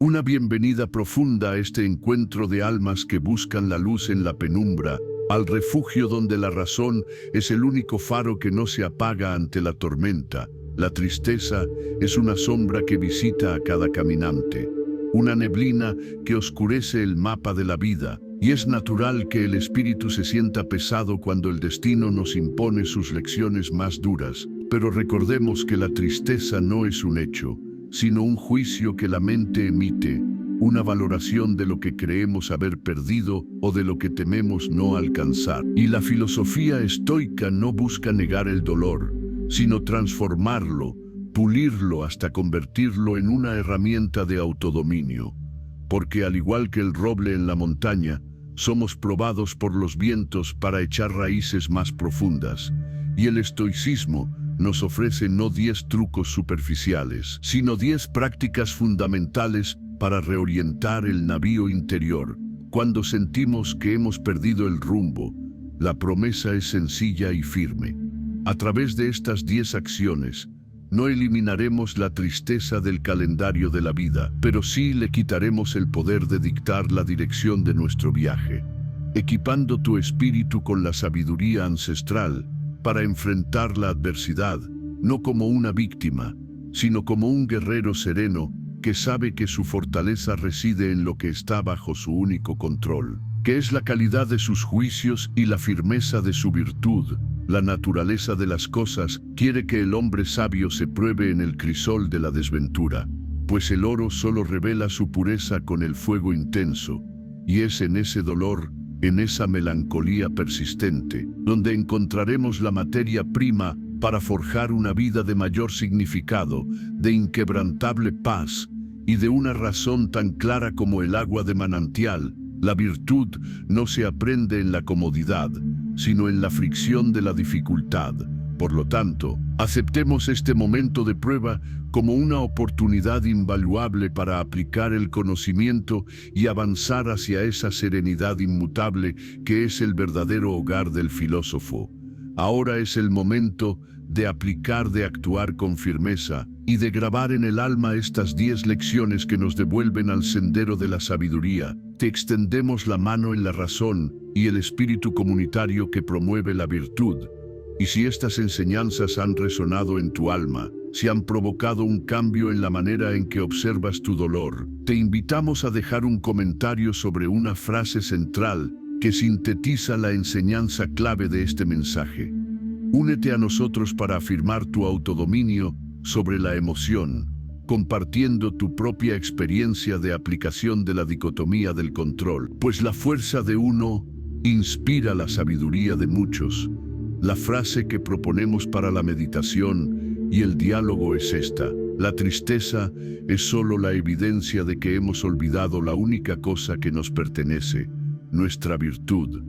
Una bienvenida profunda a este encuentro de almas que buscan la luz en la penumbra, al refugio donde la razón es el único faro que no se apaga ante la tormenta. La tristeza es una sombra que visita a cada caminante, una neblina que oscurece el mapa de la vida, y es natural que el espíritu se sienta pesado cuando el destino nos impone sus lecciones más duras. Pero recordemos que la tristeza no es un hecho, sino un juicio que la mente emite, una valoración de lo que creemos haber perdido o de lo que tememos no alcanzar. Y la filosofía estoica no busca negar el dolor, sino transformarlo, pulirlo hasta convertirlo en una herramienta de autodominio. Porque al igual que el roble en la montaña, somos probados por los vientos para echar raíces más profundas. Y el estoicismo nos ofrece no 10 trucos superficiales, sino 10 prácticas fundamentales para reorientar el navío interior. Cuando sentimos que hemos perdido el rumbo, la promesa es sencilla y firme. A través de estas 10 acciones, no eliminaremos la tristeza del calendario de la vida, pero sí le quitaremos el poder de dictar la dirección de nuestro viaje, equipando tu espíritu con la sabiduría ancestral para enfrentar la adversidad, no como una víctima, sino como un guerrero sereno que sabe que su fortaleza reside en lo que está bajo su único control, que es la calidad de sus juicios y la firmeza de su virtud. La naturaleza de las cosas quiere que el hombre sabio se pruebe en el crisol de la desventura, pues el oro solo revela su pureza con el fuego intenso, y es en ese dolor, en esa melancolía persistente, donde encontraremos la materia prima para forjar una vida de mayor significado, de inquebrantable paz y de una razón tan clara como el agua de manantial. La virtud no se aprende en la comodidad, sino en la fricción de la dificultad. Por lo tanto, aceptemos este momento de prueba como una oportunidad invaluable para aplicar el conocimiento y avanzar hacia esa serenidad inmutable que es el verdadero hogar del filósofo. Ahora es el momento de aplicar, de actuar con firmeza y de grabar en el alma estas 10 lecciones que nos devuelven al sendero de la sabiduría. Te extendemos la mano en la razón y el espíritu comunitario que promueve la virtud. Y si estas enseñanzas han resonado en tu alma, si han provocado un cambio en la manera en que observas tu dolor, te invitamos a dejar un comentario sobre una frase central que sintetiza la enseñanza clave de este mensaje. Únete a nosotros para afirmar tu autodominio sobre la emoción, compartiendo tu propia experiencia de aplicación de la dicotomía del control, pues la fuerza de uno inspira la sabiduría de muchos. La frase que proponemos para la meditación y el diálogo es esta: la tristeza es solo la evidencia de que hemos olvidado la única cosa que nos pertenece, nuestra virtud.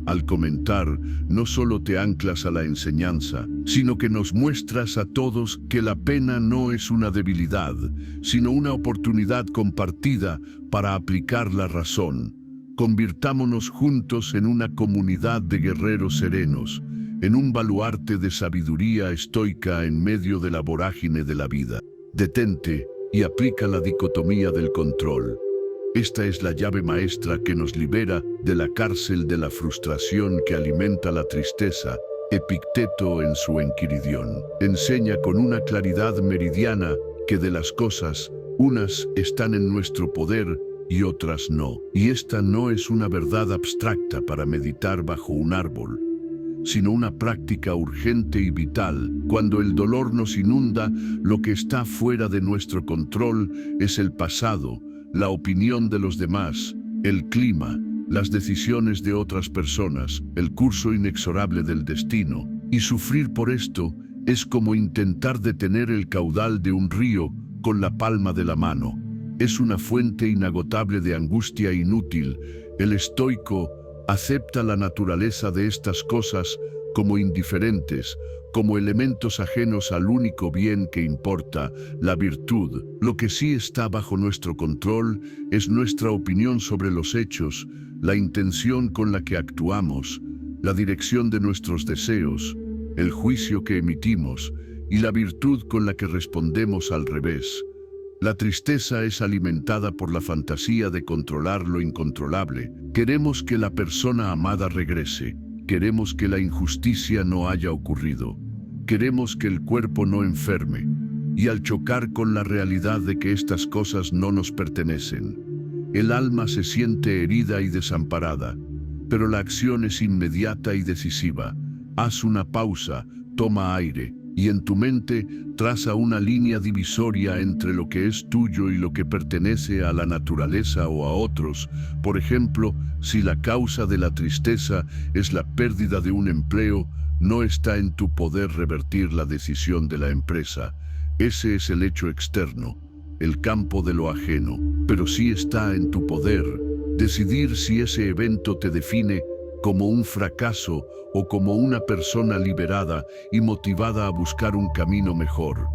Al comentar, no solo te anclas a la enseñanza, sino que nos muestras a todos que la pena no es una debilidad, sino una oportunidad compartida para aplicar la razón. Convirtámonos juntos en una comunidad de guerreros serenos, en un baluarte de sabiduría estoica en medio de la vorágine de la vida. Detente y aplica la dicotomía del control. Esta es la llave maestra que nos libera de la cárcel de la frustración que alimenta la tristeza. Epicteto en su Enquiridión enseña con una claridad meridiana que de las cosas, unas están en nuestro poder y otras no. Y esta no es una verdad abstracta para meditar bajo un árbol, sino una práctica urgente y vital. Cuando el dolor nos inunda, lo que está fuera de nuestro control es el pasado, la opinión de los demás, el clima, las decisiones de otras personas, el curso inexorable del destino. Y sufrir por esto es como intentar detener el caudal de un río con la palma de la mano. Es una fuente inagotable de angustia inútil. El estoico acepta la naturaleza de estas cosas como indiferentes, como elementos ajenos al único bien que importa, la virtud. Lo que sí está bajo nuestro control es nuestra opinión sobre los hechos, la intención con la que actuamos, la dirección de nuestros deseos, el juicio que emitimos y la virtud con la que respondemos al revés. La tristeza es alimentada por la fantasía de controlar lo incontrolable. Queremos que la persona amada regrese. Queremos que la injusticia no haya ocurrido. Queremos que el cuerpo no enferme. Y al chocar con la realidad de que estas cosas no nos pertenecen, el alma se siente herida y desamparada. Pero la acción es inmediata y decisiva. Haz una pausa, toma aire, y en tu mente traza una línea divisoria entre lo que es tuyo y lo que pertenece a la naturaleza o a otros. Por ejemplo, si la causa de la tristeza es la pérdida de un empleo, no está en tu poder revertir la decisión de la empresa. Ese es el hecho externo, el campo de lo ajeno. Pero sí está en tu poder decidir si ese evento te define como un fracaso o como una persona liberada y motivada a buscar un camino mejor.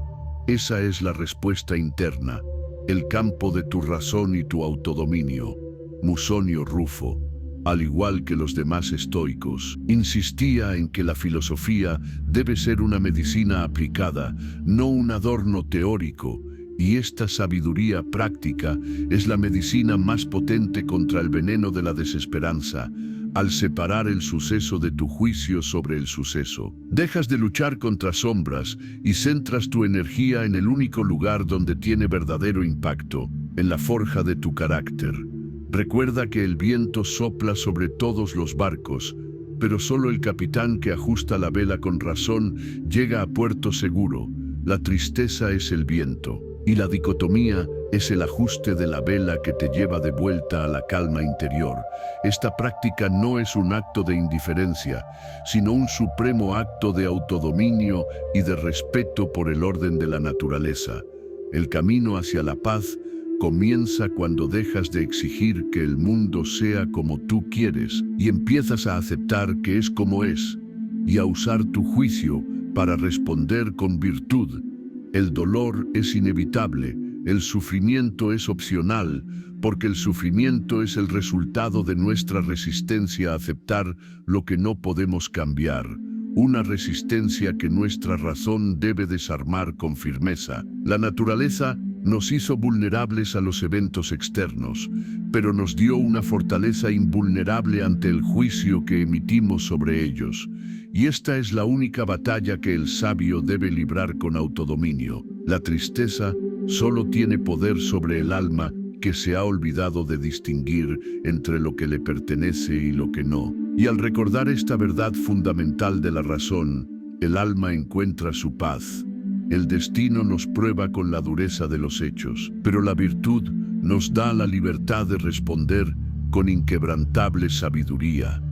Esa es la respuesta interna, el campo de tu razón y tu autodominio. Musonio Rufo, al igual que los demás estoicos, insistía en que la filosofía debe ser una medicina aplicada, no un adorno teórico, y esta sabiduría práctica es la medicina más potente contra el veneno de la desesperanza. Al separar el suceso de tu juicio sobre el suceso, dejas de luchar contra sombras y centras tu energía en el único lugar donde tiene verdadero impacto, en la forja de tu carácter. Recuerda que el viento sopla sobre todos los barcos, pero solo el capitán que ajusta la vela con razón llega a puerto seguro. La tristeza es el viento, y la dicotomía es el ajuste de la vela que te lleva de vuelta a la calma interior. Esta práctica no es un acto de indiferencia, sino un supremo acto de autodominio y de respeto por el orden de la naturaleza. El camino hacia la paz comienza cuando dejas de exigir que el mundo sea como tú quieres y empiezas a aceptar que es como es, y a usar tu juicio para responder con virtud. El dolor es inevitable, el sufrimiento es opcional, porque el sufrimiento es el resultado de nuestra resistencia a aceptar lo que no podemos cambiar, una resistencia que nuestra razón debe desarmar con firmeza. La naturaleza nos hizo vulnerables a los eventos externos, pero nos dio una fortaleza invulnerable ante el juicio que emitimos sobre ellos. Y esta es la única batalla que el sabio debe librar con autodominio. La tristeza solo tiene poder sobre el alma que se ha olvidado de distinguir entre lo que le pertenece y lo que no. Y al recordar esta verdad fundamental de la razón, el alma encuentra su paz. El destino nos prueba con la dureza de los hechos, pero la virtud nos da la libertad de responder con inquebrantable sabiduría.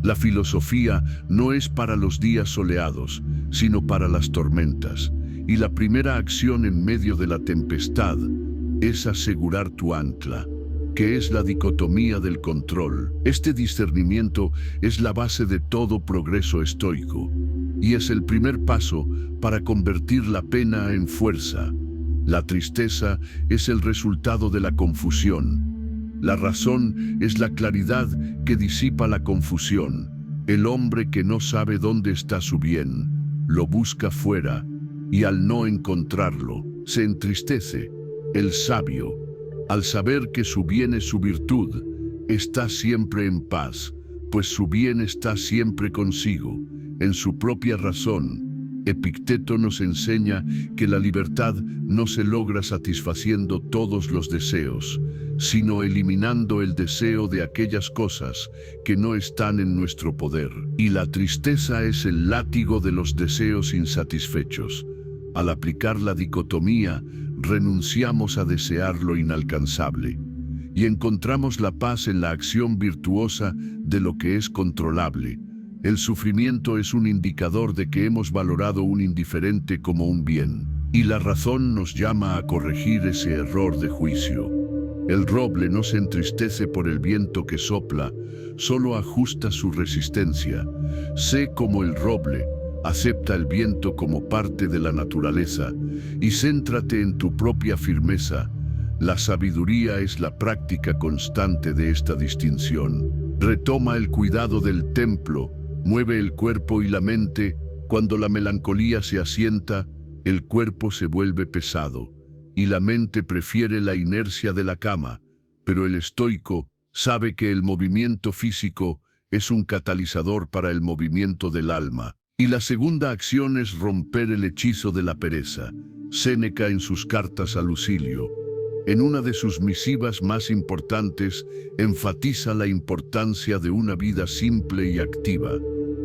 La filosofía no es para los días soleados, sino para las tormentas, y la primera acción en medio de la tempestad es asegurar tu ancla, que es la dicotomía del control. Este discernimiento es la base de todo progreso estoico, y es el primer paso para convertir la pena en fuerza. La tristeza es el resultado de la confusión. La razón es la claridad que disipa la confusión. El hombre que no sabe dónde está su bien, lo busca fuera, y al no encontrarlo, se entristece. El sabio, al saber que su bien es su virtud, está siempre en paz, pues su bien está siempre consigo, en su propia razón. Epicteto nos enseña que la libertad no se logra satisfaciendo todos los deseos, sino eliminando el deseo de aquellas cosas que no están en nuestro poder. Y la tristeza es el látigo de los deseos insatisfechos. Al aplicar la dicotomía, renunciamos a desear lo inalcanzable y encontramos la paz en la acción virtuosa de lo que es controlable. El sufrimiento es un indicador de que hemos valorado un indiferente como un bien, y la razón nos llama a corregir ese error de juicio. El roble no se entristece por el viento que sopla, solo ajusta su resistencia. Sé como el roble, acepta el viento como parte de la naturaleza y céntrate en tu propia firmeza. La sabiduría es la práctica constante de esta distinción. Retoma el cuidado del templo, mueve el cuerpo y la mente. Cuando la melancolía se asienta, el cuerpo se vuelve pesado y la mente prefiere la inercia de la cama, pero el estoico sabe que el movimiento físico es un catalizador para el movimiento del alma. Y la segunda acción es romper el hechizo de la pereza. Séneca, en sus cartas a Lucilio, en una de sus misivas más importantes, enfatiza la importancia de una vida simple y activa,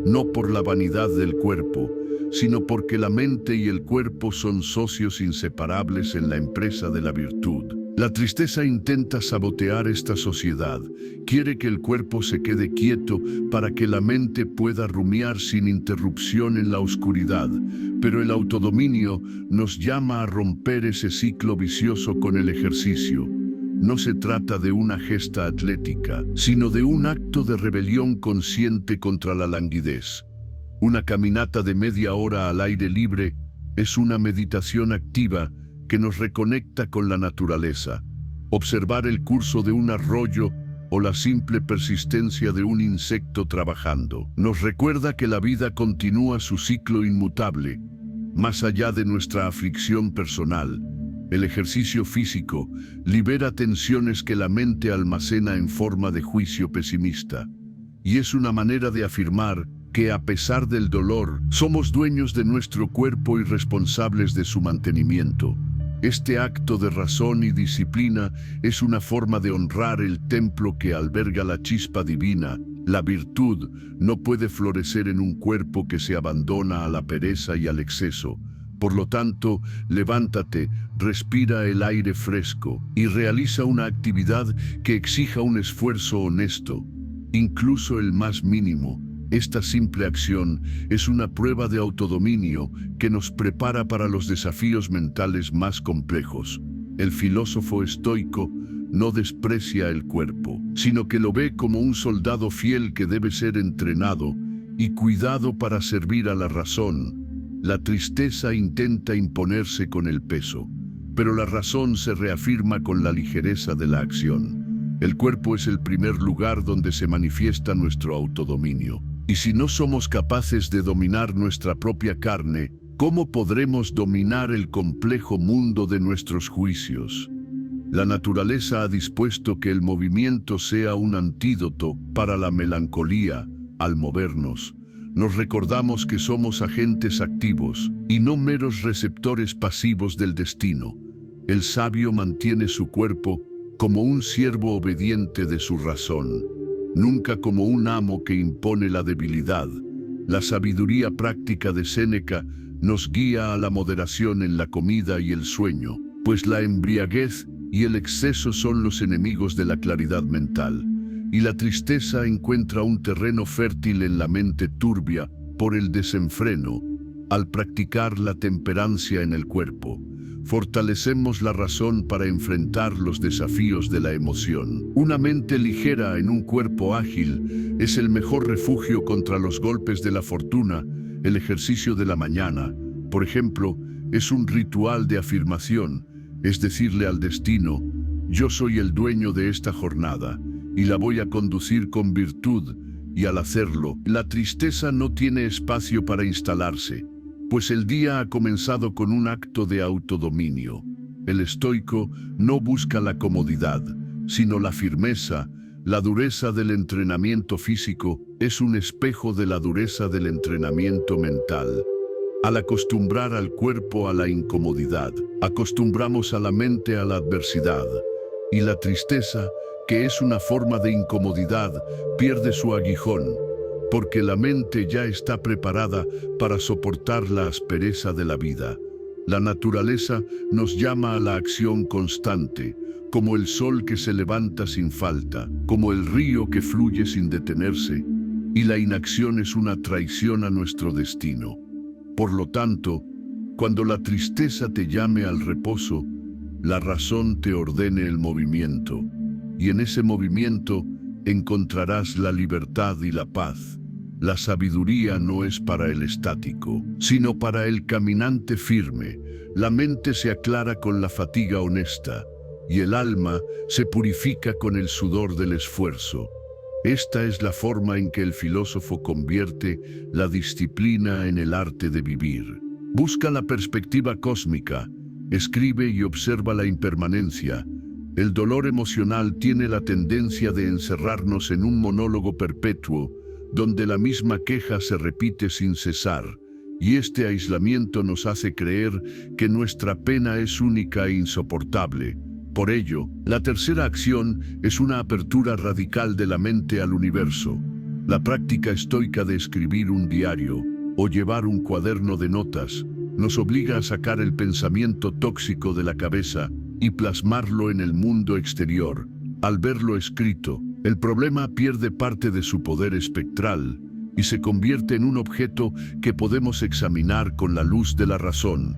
no por la vanidad del cuerpo, sino porque la mente y el cuerpo son socios inseparables en la empresa de la virtud. La tristeza intenta sabotear esta sociedad. Quiere que el cuerpo se quede quieto para que la mente pueda rumiar sin interrupción en la oscuridad. Pero el autodominio nos llama a romper ese ciclo vicioso con el ejercicio. No se trata de una gesta atlética, sino de un acto de rebelión consciente contra la languidez. Una caminata de media hora al aire libre es una meditación activa que nos reconecta con la naturaleza. Observar el curso de un arroyo o la simple persistencia de un insecto trabajando nos recuerda que la vida continúa su ciclo inmutable, más allá de nuestra aflicción personal. El ejercicio físico libera tensiones que la mente almacena en forma de juicio pesimista. Y es una manera de afirmar que, a pesar del dolor, somos dueños de nuestro cuerpo y responsables de su mantenimiento. Este acto de razón y disciplina es una forma de honrar el templo que alberga la chispa divina. La virtud no puede florecer en un cuerpo que se abandona a la pereza y al exceso. Por lo tanto, levántate, respira el aire fresco y realiza una actividad que exija un esfuerzo honesto, incluso el más mínimo. Esta simple acción es una prueba de autodominio que nos prepara para los desafíos mentales más complejos. El filósofo estoico no desprecia el cuerpo, sino que lo ve como un soldado fiel que debe ser entrenado y cuidado para servir a la razón. La tristeza intenta imponerse con el peso, pero la razón se reafirma con la ligereza de la acción. El cuerpo es el primer lugar donde se manifiesta nuestro autodominio. Y si no somos capaces de dominar nuestra propia carne, ¿cómo podremos dominar el complejo mundo de nuestros juicios? La naturaleza ha dispuesto que el movimiento sea un antídoto para la melancolía. Al movernos, nos recordamos que somos agentes activos y no meros receptores pasivos del destino. El sabio mantiene su cuerpo como un siervo obediente de su razón, nunca como un amo que impone la debilidad. La sabiduría práctica de Séneca nos guía a la moderación en la comida y el sueño, pues la embriaguez y el exceso son los enemigos de la claridad mental, y la tristeza encuentra un terreno fértil en la mente turbia por el desenfreno. Al practicar la temperancia en el cuerpo, fortalecemos la razón para enfrentar los desafíos de la emoción. Una mente ligera en un cuerpo ágil es el mejor refugio contra los golpes de la fortuna. El ejercicio de la mañana, por ejemplo, es un ritual de afirmación, es decirle al destino: yo soy el dueño de esta jornada y la voy a conducir con virtud, y al hacerlo, la tristeza no tiene espacio para instalarse, pues el día ha comenzado con un acto de autodominio. El estoico no busca la comodidad, sino la firmeza. La dureza del entrenamiento físico es un espejo de la dureza del entrenamiento mental. Al acostumbrar al cuerpo a la incomodidad, acostumbramos a la mente a la adversidad, y la tristeza, que es una forma de incomodidad, pierde su aguijón, porque la mente ya está preparada para soportar la aspereza de la vida. La naturaleza nos llama a la acción constante, como el sol que se levanta sin falta, como el río que fluye sin detenerse, y la inacción es una traición a nuestro destino. Por lo tanto, cuando la tristeza te llame al reposo, la razón te ordene el movimiento, y en ese movimiento encontrarás la libertad y la paz. La sabiduría no es para el estático, sino para el caminante firme. La mente se aclara con la fatiga honesta, y el alma se purifica con el sudor del esfuerzo. Esta es la forma en que el filósofo convierte la disciplina en el arte de vivir. Busca la perspectiva cósmica, Escribe y observa la impermanencia. El dolor emocional tiene la tendencia de encerrarnos en un monólogo perpetuo, donde la misma queja se repite sin cesar, y este aislamiento nos hace creer que nuestra pena es única e insoportable. Por ello, la tercera acción es una apertura radical de la mente al universo. La práctica estoica de escribir un diario o llevar un cuaderno de notas nos obliga a sacar el pensamiento tóxico de la cabeza y plasmarlo en el mundo exterior. Al verlo escrito, el problema pierde parte de su poder espectral y se convierte en un objeto que podemos examinar con la luz de la razón.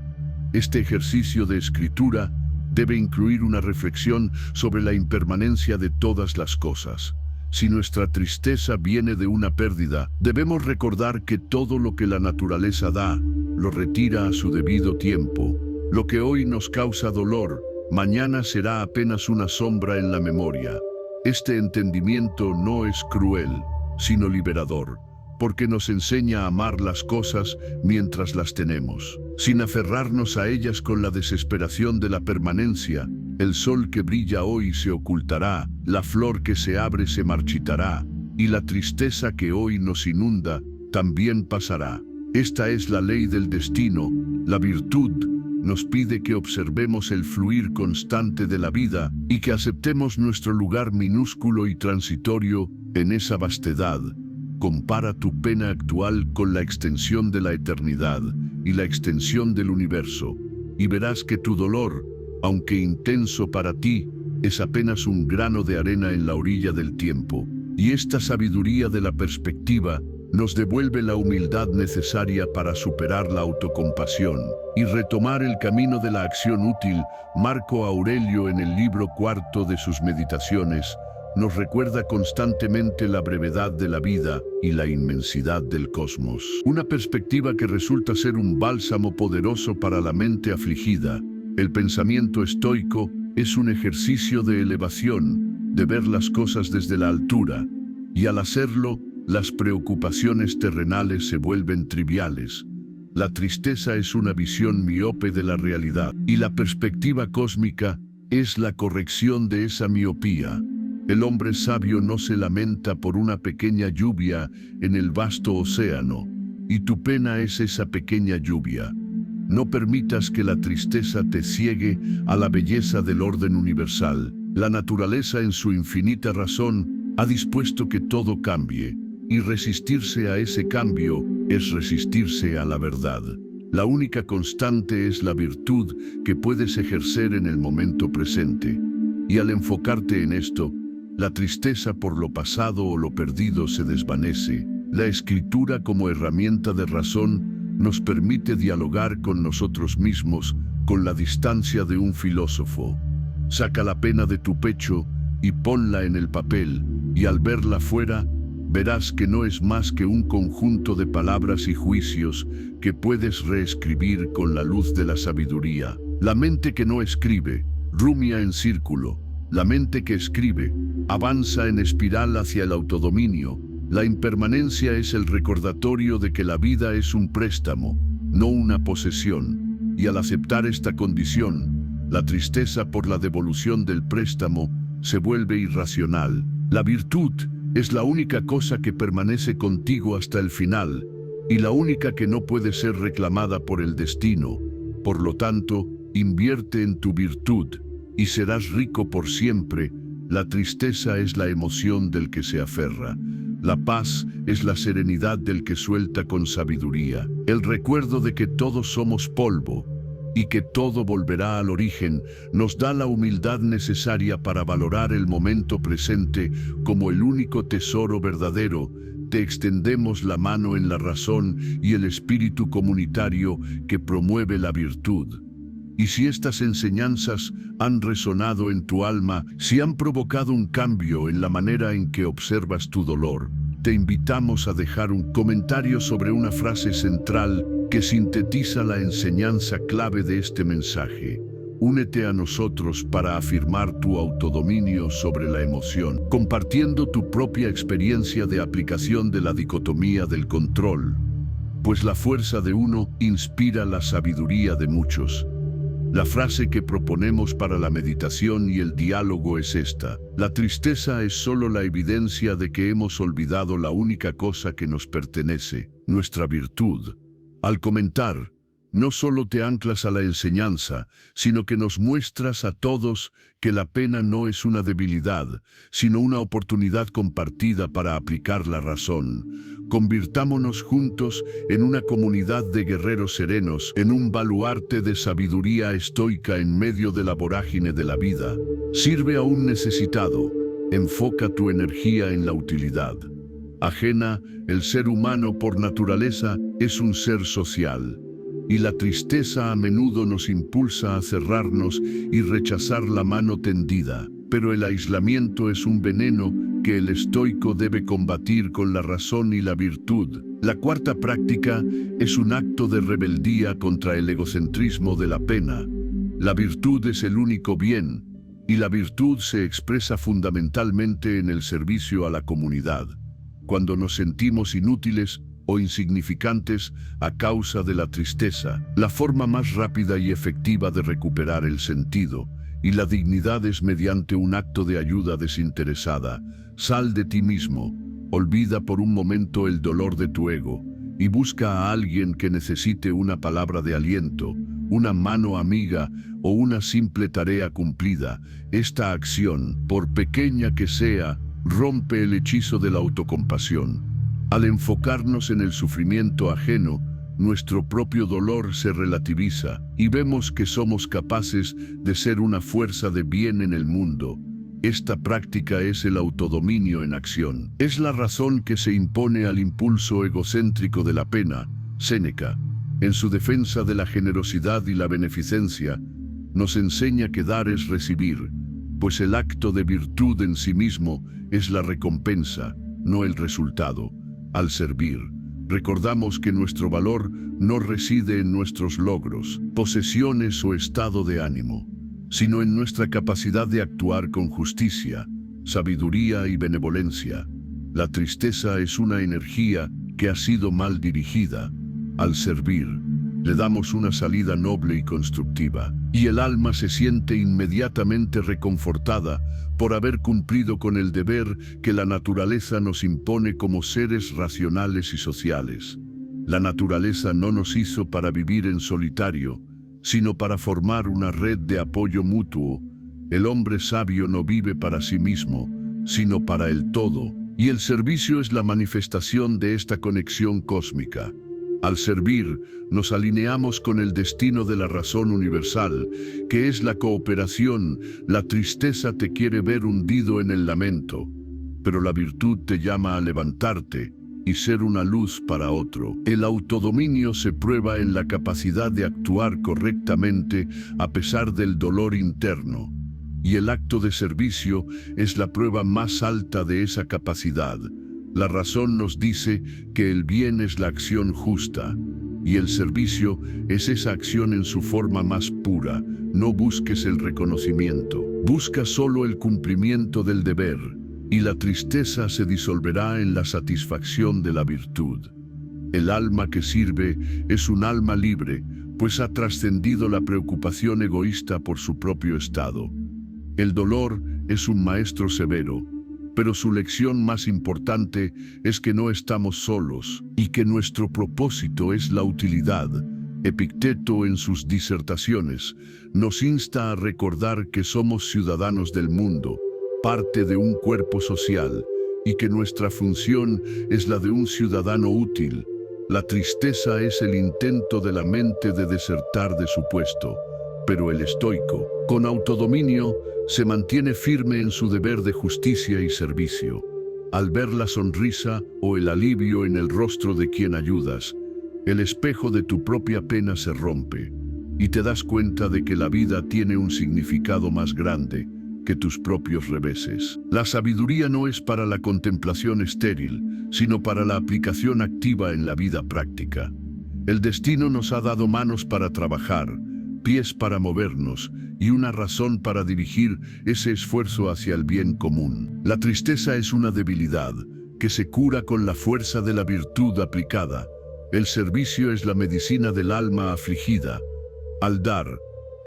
Este ejercicio de escritura debe incluir una reflexión sobre la impermanencia de todas las cosas. Si nuestra tristeza viene de una pérdida, debemos recordar que todo lo que la naturaleza da, lo retira a su debido tiempo. Lo que hoy nos causa dolor, mañana será apenas una sombra en la memoria. Este entendimiento no es cruel, sino liberador, porque nos enseña a amar las cosas mientras las tenemos, sin aferrarnos a ellas con la desesperación de la permanencia. El sol que brilla hoy se ocultará, la flor que se abre se marchitará, y la tristeza que hoy nos inunda también pasará. Esta es la ley del destino. La virtud nos pide que observemos el fluir constante de la vida y que aceptemos nuestro lugar minúsculo y transitorio en esa vastedad. Compara tu pena actual con la extensión de la eternidad y la extensión del universo, y verás que tu dolor, aunque intenso para ti, es apenas un grano de arena en la orilla del tiempo. Y esta sabiduría de la perspectiva nos devuelve la humildad necesaria para superar la autocompasión y retomar el camino de la acción útil. Marco Aurelio, en el libro cuarto de sus Meditaciones, nos recuerda constantemente la brevedad de la vida y la inmensidad del cosmos. Una perspectiva que resulta ser un bálsamo poderoso para la mente afligida. El pensamiento estoico es un ejercicio de elevación, de ver las cosas desde la altura, y al hacerlo, las preocupaciones terrenales se vuelven triviales. La tristeza es una visión miope de la realidad, y la perspectiva cósmica es la corrección de esa miopía. El hombre sabio no se lamenta por una pequeña lluvia en el vasto océano, y tu pena es esa pequeña lluvia. No permitas que la tristeza te ciegue a la belleza del orden universal. La naturaleza, en su infinita razón, ha dispuesto que todo cambie, y resistirse a ese cambio es resistirse a la verdad. La única constante es la virtud que puedes ejercer en el momento presente. Y al enfocarte en esto, la tristeza por lo pasado o lo perdido se desvanece. La escritura, como herramienta de razón, nos permite dialogar con nosotros mismos con la distancia de un filósofo. Saca la pena de tu pecho y ponla en el papel, y al verla fuera, verás que no es más que un conjunto de palabras y juicios que puedes reescribir con la luz de la sabiduría. La mente que no escribe, rumia en círculo. La mente que escribe, avanza en espiral hacia el autodominio. La impermanencia es el recordatorio de que la vida es un préstamo, no una posesión, y al aceptar esta condición, la tristeza por la devolución del préstamo se vuelve irracional. La virtud es la única cosa que permanece contigo hasta el final, y la única que no puede ser reclamada por el destino. Por lo tanto, invierte en tu virtud, y serás rico por siempre. La tristeza es la emoción del que se aferra. La paz es la serenidad del que suelta con sabiduría. El recuerdo de que todos somos polvo y que todo volverá al origen nos da la humildad necesaria para valorar el momento presente como el único tesoro verdadero. Te extendemos la mano en la razón y el espíritu comunitario que promueve la virtud. Y si estas enseñanzas han resonado en tu alma, si han provocado un cambio en la manera en que observas tu dolor, te invitamos a dejar un comentario sobre una frase central que sintetiza la enseñanza clave de este mensaje. Únete a nosotros para afirmar tu autodominio sobre la emoción, compartiendo tu propia experiencia de aplicación de la dicotomía del control, pues la fuerza de uno inspira la sabiduría de muchos. La frase que proponemos para la meditación y el diálogo es esta: la tristeza es solo la evidencia de que hemos olvidado la única cosa que nos pertenece, nuestra virtud. Al comentar, no solo te anclas a la enseñanza, sino que nos muestras a todos que la pena no es una debilidad, sino una oportunidad compartida para aplicar la razón. Convirtámonos juntos en una comunidad de guerreros serenos, en un baluarte de sabiduría estoica en medio de la vorágine de la vida. Sirve a un necesitado. Enfoca tu energía en la utilidad. Ajena, el ser humano por naturaleza es un ser social. Y la tristeza a menudo nos impulsa a cerrarnos y rechazar la mano tendida. Pero el aislamiento es un veneno que el estoico debe combatir con la razón y la virtud. La cuarta práctica es un acto de rebeldía contra el egocentrismo de la pena. La virtud es el único bien, y la virtud se expresa fundamentalmente en el servicio a la comunidad. Cuando nos sentimos inútiles o insignificantes a causa de la tristeza, la forma más rápida y efectiva de recuperar el sentido y la dignidad es mediante un acto de ayuda desinteresada. Sal de ti mismo, olvida por un momento el dolor de tu ego y busca a alguien que necesite una palabra de aliento, una mano amiga o una simple tarea cumplida. Esta acción, por pequeña que sea, rompe el hechizo de la autocompasión. Al enfocarnos en el sufrimiento ajeno, nuestro propio dolor se relativiza y vemos que somos capaces de ser una fuerza de bien en el mundo. Esta práctica es el autodominio en acción. Es la razón que se impone al impulso egocéntrico de la pena. Séneca, en su defensa de la generosidad y la beneficencia, nos enseña que dar es recibir, pues el acto de virtud en sí mismo es la recompensa, no el resultado. Al servir, recordamos que nuestro valor no reside en nuestros logros, posesiones o estado de ánimo, sino en nuestra capacidad de actuar con justicia, sabiduría y benevolencia. La tristeza es una energía que ha sido mal dirigida. Al servir, le damos una salida noble y constructiva, y el alma se siente inmediatamente reconfortada por haber cumplido con el deber que la naturaleza nos impone como seres racionales y sociales. La naturaleza no nos hizo para vivir en solitario, sino para formar una red de apoyo mutuo. El hombre sabio no vive para sí mismo, sino para el todo, y el servicio es la manifestación de esta conexión cósmica. Al servir, nos alineamos con el destino de la razón universal, que es la cooperación. La tristeza te quiere ver hundido en el lamento, pero la virtud te llama a levantarte y ser una luz para otro. El autodominio se prueba en la capacidad de actuar correctamente a pesar del dolor interno, y el acto de servicio es la prueba más alta de esa capacidad. La razón nos dice que el bien es la acción justa, y el servicio es esa acción en su forma más pura. No busques el reconocimiento, busca solo el cumplimiento del deber, y la tristeza se disolverá en la satisfacción de la virtud. El alma que sirve es un alma libre, pues ha trascendido la preocupación egoísta por su propio estado. El dolor es un maestro severo, pero su lección más importante es que no estamos solos y que nuestro propósito es la utilidad. Epicteto, en sus disertaciones, nos insta a recordar que somos ciudadanos del mundo, parte de un cuerpo social, y que nuestra función es la de un ciudadano útil. La tristeza es el intento de la mente de desertar de su puesto, pero el estoico, con autodominio, se mantiene firme en su deber de justicia y servicio. Al ver la sonrisa o el alivio en el rostro de quien ayudas, el espejo de tu propia pena se rompe y te das cuenta de que la vida tiene un significado más grande que tus propios reveses. La sabiduría no es para la contemplación estéril, sino para la aplicación activa en la vida práctica. El destino nos ha dado manos para trabajar, pies para movernos y una razón para dirigir ese esfuerzo hacia el bien común. La tristeza es una debilidad que se cura con la fuerza de la virtud aplicada. El servicio es la medicina del alma afligida. Al dar,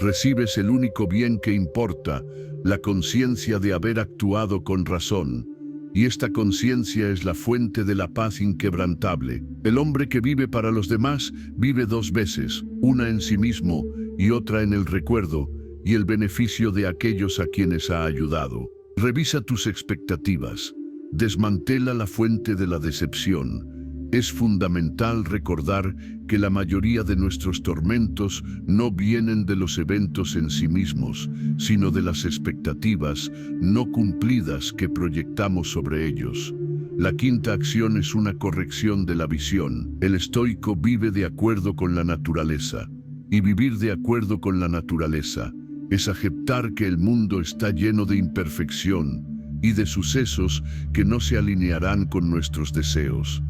recibes el único bien que importa, la conciencia de haber actuado con razón. Y esta conciencia es la fuente de la paz inquebrantable. El hombre que vive para los demás vive dos veces, una en sí mismo y otra en el recuerdo y el beneficio de aquellos a quienes ha ayudado. Revisa tus expectativas. Desmantela la fuente de la decepción. Es fundamental recordar que la mayoría de nuestros tormentos no vienen de los eventos en sí mismos, sino de las expectativas no cumplidas que proyectamos sobre ellos. La quinta acción es una corrección de la visión. El estoico vive de acuerdo con la naturaleza. Y vivir de acuerdo con la naturaleza es aceptar que el mundo está lleno de imperfección y de sucesos que no se alinearán con nuestros deseos.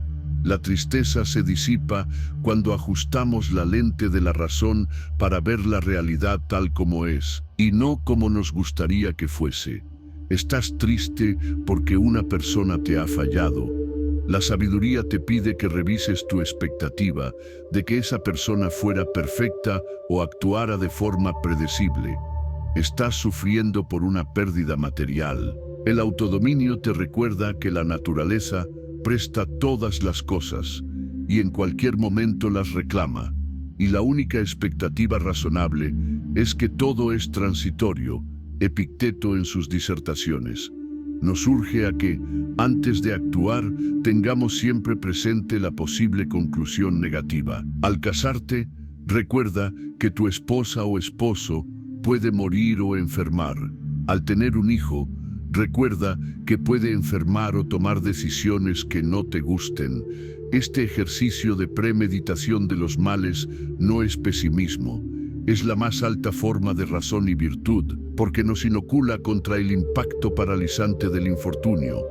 La tristeza se disipa cuando ajustamos la lente de la razón para ver la realidad tal como es, y no como nos gustaría que fuese. Estás triste porque una persona te ha fallado. La sabiduría te pide que revises tu expectativa de que esa persona fuera perfecta o actuara de forma predecible. Estás sufriendo por una pérdida material. El autodominio te recuerda que la naturaleza presta todas las cosas y en cualquier momento las reclama. Y la única expectativa razonable es que todo es transitorio, Epicteto en sus disertaciones. Nos urge a que, antes de actuar, tengamos siempre presente la posible conclusión negativa. Al casarte, recuerda que tu esposa o esposo puede morir o enfermar. Al tener un hijo, recuerda que puede enfermar o tomar decisiones que no te gusten. Este ejercicio de premeditación de los males no es pesimismo. Es la más alta forma de razón y virtud, porque nos inocula contra el impacto paralizante del infortunio.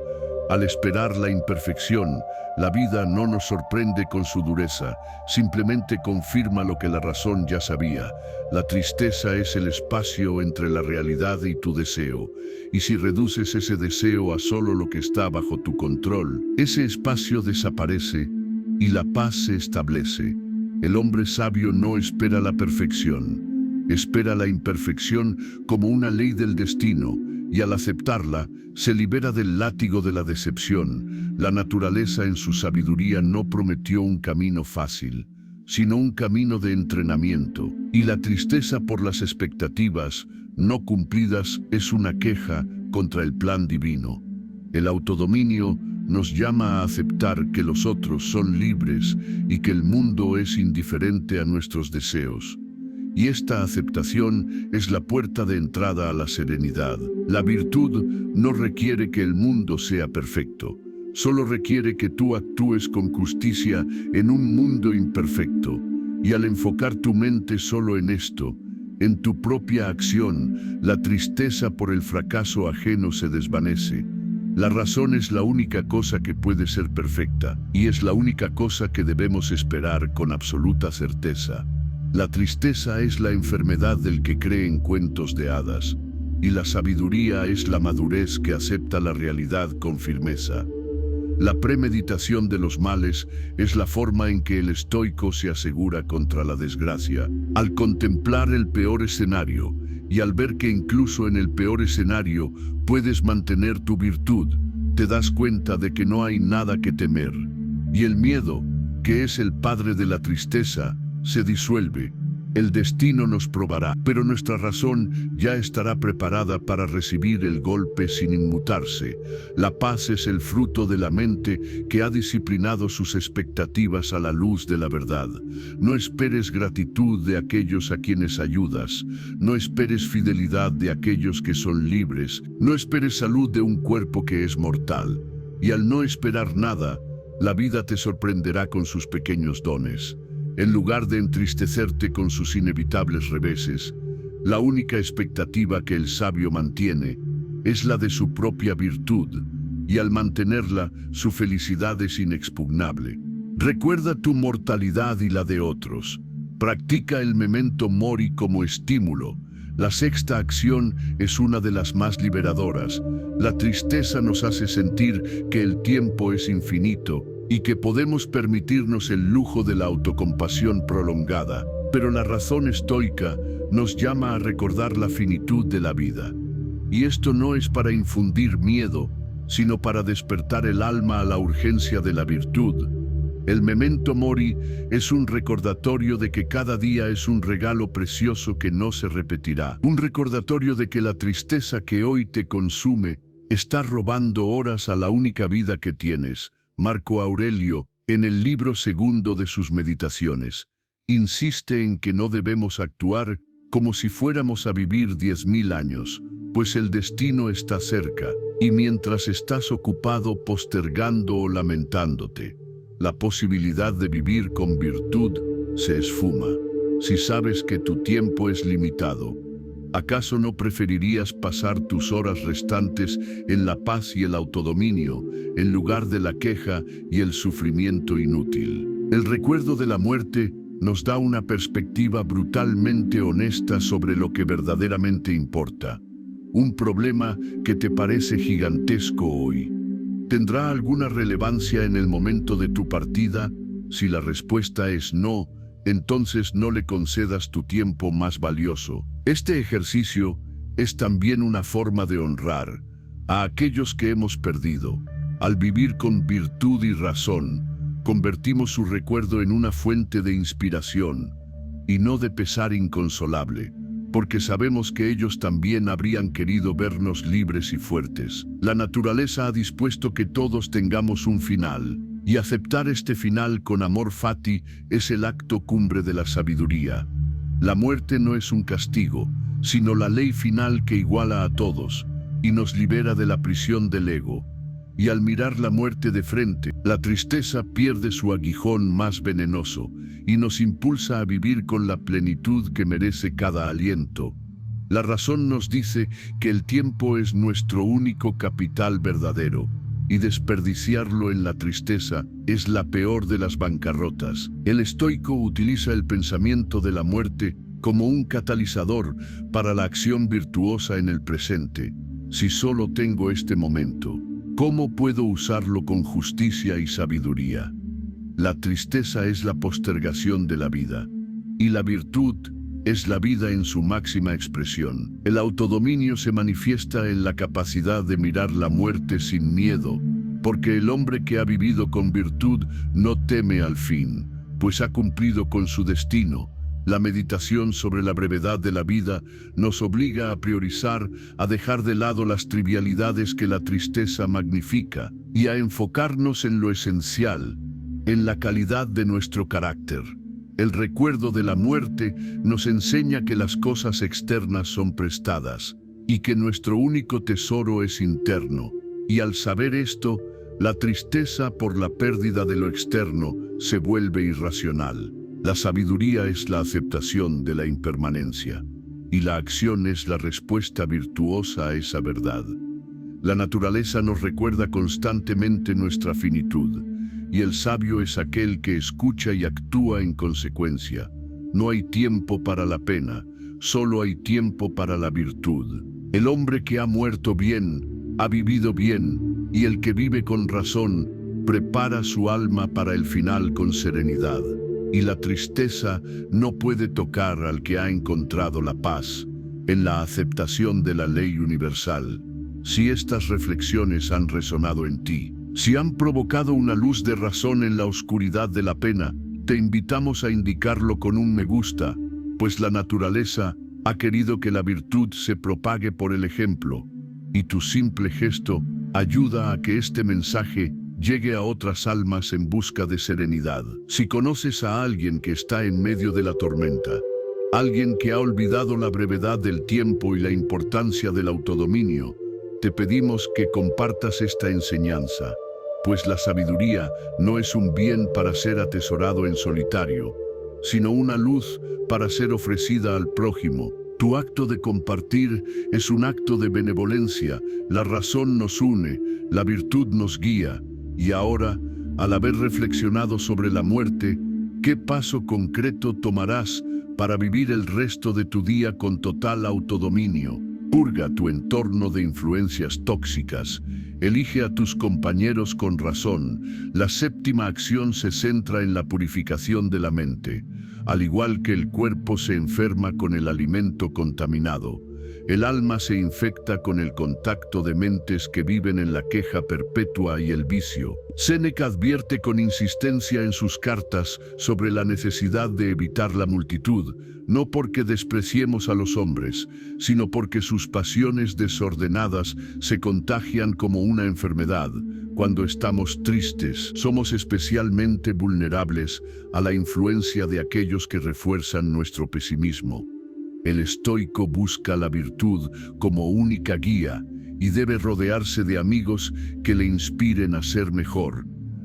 Al esperar la imperfección, la vida no nos sorprende con su dureza, simplemente confirma lo que la razón ya sabía. La tristeza es el espacio entre la realidad y tu deseo, y si reduces ese deseo a solo lo que está bajo tu control, ese espacio desaparece y la paz se establece. El hombre sabio no espera la perfección, espera la imperfección como una ley del destino, y al aceptarla, se libera del látigo de la decepción. La naturaleza en su sabiduría no prometió un camino fácil, sino un camino de entrenamiento. Y la tristeza por las expectativas no cumplidas es una queja contra el plan divino. El autodominio nos llama a aceptar que los otros son libres y que el mundo es indiferente a nuestros deseos. Y esta aceptación es la puerta de entrada a la serenidad. La virtud no requiere que el mundo sea perfecto, solo requiere que tú actúes con justicia en un mundo imperfecto. Y al enfocar tu mente solo en esto, en tu propia acción, la tristeza por el fracaso ajeno se desvanece. La razón es la única cosa que puede ser perfecta, y es la única cosa que debemos esperar con absoluta certeza. La tristeza es la enfermedad del que cree en cuentos de hadas, y la sabiduría es la madurez que acepta la realidad con firmeza. La premeditación de los males es la forma en que el estoico se asegura contra la desgracia. Al contemplar el peor escenario, y al ver que incluso en el peor escenario puedes mantener tu virtud, te das cuenta de que no hay nada que temer. Y el miedo, que es el padre de la tristeza, se disuelve. El destino nos probará, pero nuestra razón ya estará preparada para recibir el golpe sin inmutarse. La paz es el fruto de la mente que ha disciplinado sus expectativas a la luz de la verdad. No esperes gratitud de aquellos a quienes ayudas. No esperes fidelidad de aquellos que son libres. No esperes salud de un cuerpo que es mortal. Y al no esperar nada, la vida te sorprenderá con sus pequeños dones. En lugar de entristecerte con sus inevitables reveses, la única expectativa que el sabio mantiene es la de su propia virtud, y al mantenerla, su felicidad es inexpugnable. Recuerda tu mortalidad y la de otros. Practica el memento mori como estímulo. La sexta acción es una de las más liberadoras. La tristeza nos hace sentir que el tiempo es infinito y que podemos permitirnos el lujo de la autocompasión prolongada. Pero la razón estoica nos llama a recordar la finitud de la vida. Y esto no es para infundir miedo, sino para despertar el alma a la urgencia de la virtud. El memento mori es un recordatorio de que cada día es un regalo precioso que no se repetirá. Un recordatorio de que la tristeza que hoy te consume está robando horas a la única vida que tienes. Marco Aurelio, en el libro segundo de sus Meditaciones, insiste en que no debemos actuar como si fuéramos a vivir 10.000 años, pues el destino está cerca, y mientras estás ocupado postergando o lamentándote, la posibilidad de vivir con virtud se esfuma. Si sabes que tu tiempo es limitado, ¿acaso no preferirías pasar tus horas restantes en la paz y el autodominio, en lugar de la queja y el sufrimiento inútil? El recuerdo de la muerte nos da una perspectiva brutalmente honesta sobre lo que verdaderamente importa. Un problema que te parece gigantesco hoy, ¿tendrá alguna relevancia en el momento de tu partida? Si la respuesta es no, entonces no le concedas tu tiempo más valioso. Este ejercicio es también una forma de honrar a aquellos que hemos perdido. Al vivir con virtud y razón, convertimos su recuerdo en una fuente de inspiración y no de pesar inconsolable, porque sabemos que ellos también habrían querido vernos libres y fuertes. La naturaleza ha dispuesto que todos tengamos un final, y aceptar este final con amor fati es el acto cumbre de la sabiduría. La muerte no es un castigo, sino la ley final que iguala a todos y nos libera de la prisión del ego. Y al mirar la muerte de frente, la tristeza pierde su aguijón más venenoso y nos impulsa a vivir con la plenitud que merece cada aliento. La razón nos dice que el tiempo es nuestro único capital verdadero, y desperdiciarlo en la tristeza es la peor de las bancarrotas. El estoico utiliza el pensamiento de la muerte como un catalizador para la acción virtuosa en el presente. Si solo tengo este momento, ¿cómo puedo usarlo con justicia y sabiduría? La tristeza es la postergación de la vida, y la virtud es la vida en su máxima expresión. El autodominio se manifiesta en la capacidad de mirar la muerte sin miedo, porque el hombre que ha vivido con virtud no teme al fin, pues ha cumplido con su destino. La meditación sobre la brevedad de la vida nos obliga a priorizar, a dejar de lado las trivialidades que la tristeza magnifica y a enfocarnos en lo esencial, en la calidad de nuestro carácter. El recuerdo de la muerte nos enseña que las cosas externas son prestadas y que nuestro único tesoro es interno. Y al saber esto, la tristeza por la pérdida de lo externo se vuelve irracional. La sabiduría es la aceptación de la impermanencia, y la acción es la respuesta virtuosa a esa verdad. La naturaleza nos recuerda constantemente nuestra finitud, y el sabio es aquel que escucha y actúa en consecuencia. No hay tiempo para la pena, solo hay tiempo para la virtud. El hombre que ha muerto bien, ha vivido bien, y el que vive con razón, prepara su alma para el final con serenidad. Y la tristeza no puede tocar al que ha encontrado la paz en la aceptación de la ley universal. Si estas reflexiones han resonado en ti, si han provocado una luz de razón en la oscuridad de la pena, te invitamos a indicarlo con un me gusta, pues la naturaleza ha querido que la virtud se propague por el ejemplo, y tu simple gesto ayuda a que este mensaje llegue a otras almas en busca de serenidad. Si conoces a alguien que está en medio de la tormenta, alguien que ha olvidado la brevedad del tiempo y la importancia del autodominio, te pedimos que compartas esta enseñanza, pues la sabiduría no es un bien para ser atesorado en solitario, sino una luz para ser ofrecida al prójimo. Tu acto de compartir es un acto de benevolencia, la razón nos une, la virtud nos guía. Y ahora, al haber reflexionado sobre la muerte, ¿qué paso concreto tomarás para vivir el resto de tu día con total autodominio? Purga tu entorno de influencias tóxicas, elige a tus compañeros con razón. La séptima acción se centra en la purificación de la mente. Al igual que el cuerpo se enferma con el alimento contaminado, el alma se infecta con el contacto de mentes que viven en la queja perpetua y el vicio. Séneca advierte con insistencia en sus cartas sobre la necesidad de evitar la multitud, no porque despreciemos a los hombres, sino porque sus pasiones desordenadas se contagian como una enfermedad. Cuando estamos tristes, somos especialmente vulnerables a la influencia de aquellos que refuerzan nuestro pesimismo. El estoico busca la virtud como única guía y debe rodearse de amigos que le inspiren a ser mejor,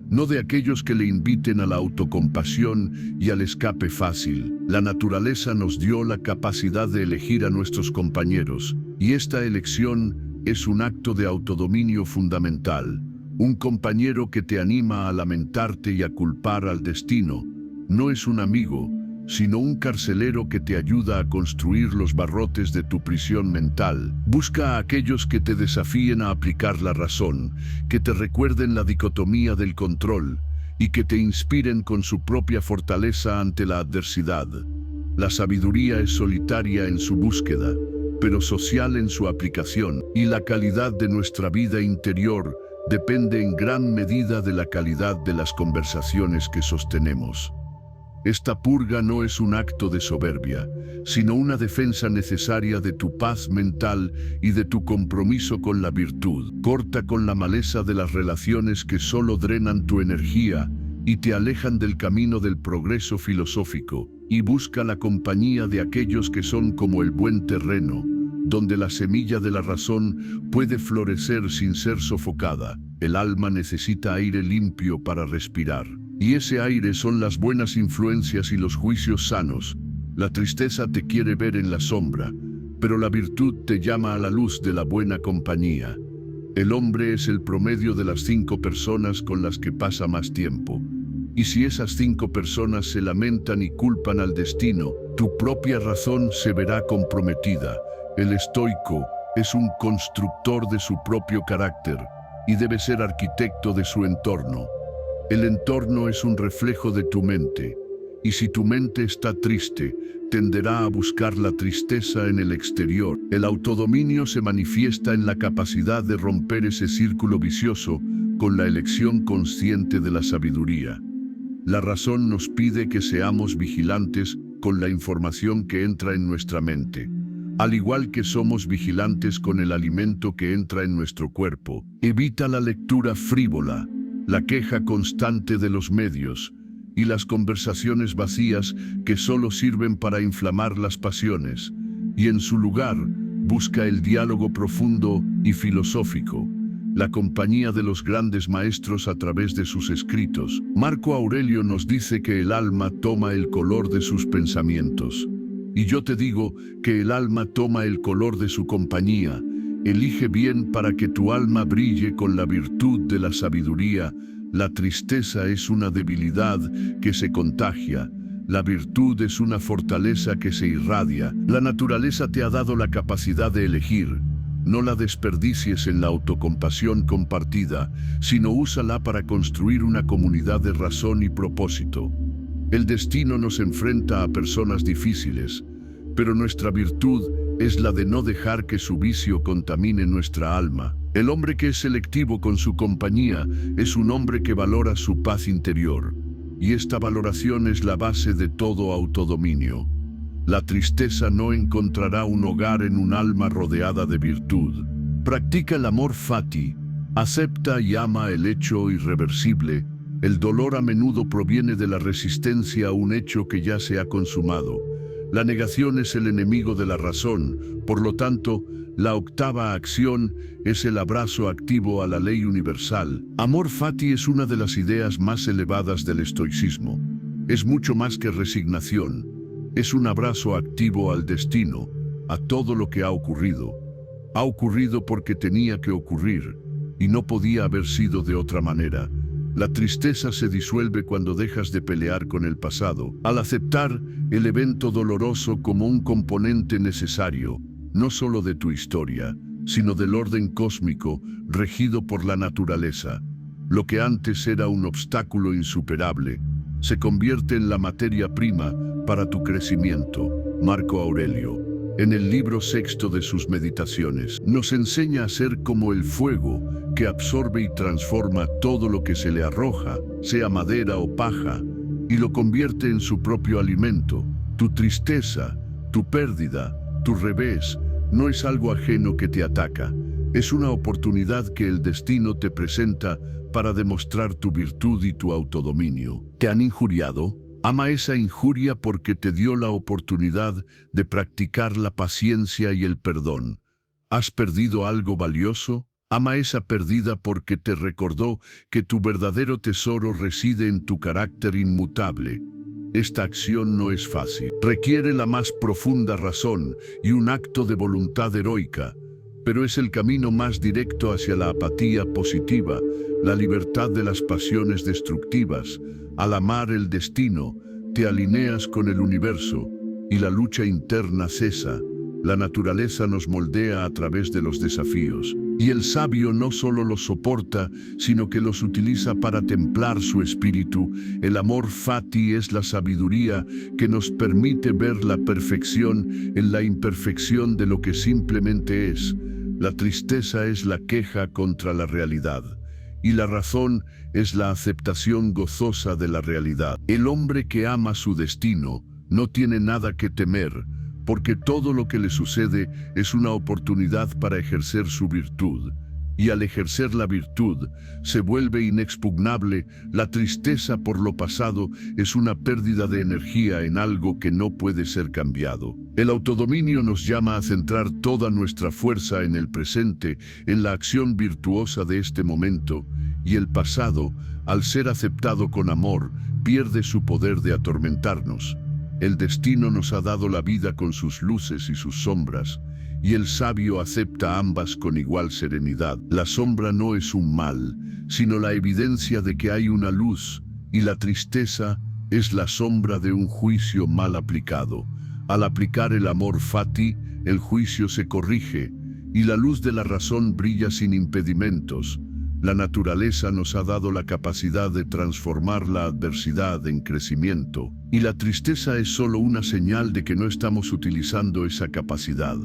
no de aquellos que le inviten a la autocompasión y al escape fácil. La naturaleza nos dio la capacidad de elegir a nuestros compañeros, y esta elección es un acto de autodominio fundamental. Un compañero que te anima a lamentarte y a culpar al destino no es un amigo, sino un carcelero que te ayuda a construir los barrotes de tu prisión mental. Busca a aquellos que te desafíen a aplicar la razón, que te recuerden la dicotomía del control y que te inspiren con su propia fortaleza ante la adversidad. La sabiduría es solitaria en su búsqueda, pero social en su aplicación, y la calidad de nuestra vida interior depende en gran medida de la calidad de las conversaciones que sostenemos. Esta purga no es un acto de soberbia, sino una defensa necesaria de tu paz mental y de tu compromiso con la virtud. Corta con la maleza de las relaciones que solo drenan tu energía y te alejan del camino del progreso filosófico, y busca la compañía de aquellos que son como el buen terreno, donde la semilla de la razón puede florecer sin ser sofocada. El alma necesita aire limpio para respirar. Y ese aire son las buenas influencias y los juicios sanos. La tristeza te quiere ver en la sombra, pero la virtud te llama a la luz de la buena compañía. El hombre es el promedio de las 5 personas con las que pasa más tiempo. Y si esas 5 personas se lamentan y culpan al destino, tu propia razón se verá comprometida. El estoico es un constructor de su propio carácter y debe ser arquitecto de su entorno. El entorno es un reflejo de tu mente, y si tu mente está triste, tenderá a buscar la tristeza en el exterior. El autodominio se manifiesta en la capacidad de romper ese círculo vicioso con la elección consciente de la sabiduría. La razón nos pide que seamos vigilantes con la información que entra en nuestra mente, al igual que somos vigilantes con el alimento que entra en nuestro cuerpo. Evita la lectura frívola, la queja constante de los medios y las conversaciones vacías que solo sirven para inflamar las pasiones, y en su lugar busca el diálogo profundo y filosófico, la compañía de los grandes maestros a través de sus escritos. Marco Aurelio nos dice que el alma toma el color de sus pensamientos, y yo te digo que el alma toma el color de su compañía. Elige bien para que tu alma brille con la virtud de la sabiduría. La tristeza es una debilidad que se contagia. La virtud es una fortaleza que se irradia. La naturaleza te ha dado la capacidad de elegir. No la desperdicies en la autocompasión compartida, sino úsala para construir una comunidad de razón y propósito. El destino nos enfrenta a personas difíciles, pero nuestra virtud es la de no dejar que su vicio contamine nuestra alma. El hombre que es selectivo con su compañía es un hombre que valora su paz interior, y esta valoración es la base de todo autodominio. La tristeza no encontrará un hogar en un alma rodeada de virtud. Practica el amor fati, acepta y ama el hecho irreversible. El dolor a menudo proviene de la resistencia a un hecho que ya se ha consumado. La negación es el enemigo de la razón, por lo tanto, la octava acción es el abrazo activo a la ley universal. Amor fati es una de las ideas más elevadas del estoicismo. Es mucho más que resignación. Es un abrazo activo al destino, a todo lo que ha ocurrido. Ha ocurrido porque tenía que ocurrir, y no podía haber sido de otra manera. La tristeza se disuelve cuando dejas de pelear con el pasado, al aceptar el evento doloroso como un componente necesario, no solo de tu historia, sino del orden cósmico regido por la naturaleza. Lo que antes era un obstáculo insuperable, se convierte en la materia prima para tu crecimiento. Marco Aurelio, en el libro sexto de sus Meditaciones, nos enseña a ser como el fuego que absorbe y transforma todo lo que se le arroja, sea madera o paja, y lo convierte en su propio alimento. Tu tristeza, tu pérdida, tu revés, no es algo ajeno que te ataca. Es una oportunidad que el destino te presenta para demostrar tu virtud y tu autodominio. ¿Te han injuriado? Ama esa injuria porque te dio la oportunidad de practicar la paciencia y el perdón. ¿Has perdido algo valioso? Ama esa pérdida porque te recordó que tu verdadero tesoro reside en tu carácter inmutable. Esta acción no es fácil. Requiere la más profunda razón y un acto de voluntad heroica, pero es el camino más directo hacia la apatía positiva, la libertad de las pasiones destructivas. Al amar el destino, te alineas con el universo y la lucha interna cesa. La naturaleza nos moldea a través de los desafíos, y el sabio no solo los soporta, sino que los utiliza para templar su espíritu. El amor fati es la sabiduría que nos permite ver la perfección en la imperfección de lo que simplemente es. La tristeza es la queja contra la realidad, y la razón es la aceptación gozosa de la realidad. El hombre que ama su destino no tiene nada que temer, porque todo lo que le sucede es una oportunidad para ejercer su virtud. Y al ejercer la virtud, se vuelve inexpugnable. La tristeza por lo pasado es una pérdida de energía en algo que no puede ser cambiado. El autodominio nos llama a centrar toda nuestra fuerza en el presente, en la acción virtuosa de este momento, y el pasado, al ser aceptado con amor, pierde su poder de atormentarnos. El destino nos ha dado la vida con sus luces y sus sombras, y el sabio acepta ambas con igual serenidad. La sombra no es un mal, sino la evidencia de que hay una luz, y la tristeza es la sombra de un juicio mal aplicado. Al aplicar el amor fati, el juicio se corrige, y la luz de la razón brilla sin impedimentos. La naturaleza nos ha dado la capacidad de transformar la adversidad en crecimiento, y la tristeza es solo una señal de que no estamos utilizando esa capacidad.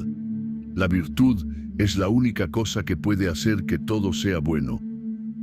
La virtud es la única cosa que puede hacer que todo sea bueno,